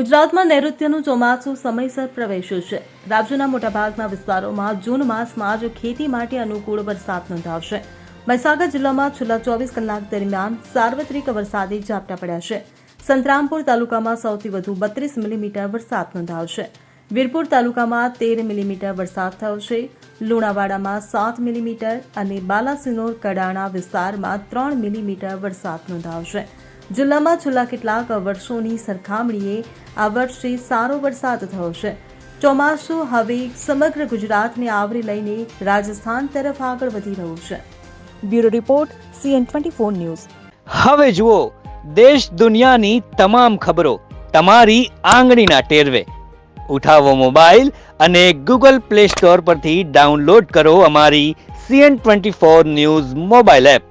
ગુજરાતમાં નૈઋત્યનું ચોમાસું સમયસર પ્રવેશ્યું છે। રાજ્યના મોટાભાગના વિસ્તારોમાં જૂન માસમાં જ ખેતી માટે અનુકૂળ વરસાદ નોંધાવશે। મહીસાગર જિલ્લામાં છેલ્લા 24 કલાક દરમિયાન સાર્વત્રિક વરસાદી ઝાપટા પડ્યા છે। સંતરામપુર તાલુકામાં સૌથી વધુ 32 મિલીમીટર વરસાદ નોંધાવશે। વીરપુર તાલુકામાં 13 મિલીમીટર વરસાદ થયો છે। લુણાવાડામાં 7 મિલીમીટર અને બાલાસિનોર કડાણા વિસ્તારમાં 3 મિલીમીટર વરસાદ નોંધાવશે। જિલ્લામાં છેલ્લા કેટલાક વર્ષોની સરખામણીએ આ વર્ષે સારો વરસાદ થયો છે। ચોમાસું હવે સમગ્ર ગુજરાતને આવરી લઈને રાજસ્થાન તરફ આગળ વધી રહ્યું છે। Bureau report CN24 news. હવે જુઓ દેશ દુનિયાની તમામ ખબરો તમારી આંગળીના ટેરવે। ઉઠાવો મોબાઈલ અને Google Play Store પરથી ડાઉનલોડ કરો અમારી CN24 ન્યૂઝ મોબાઈલ એપ।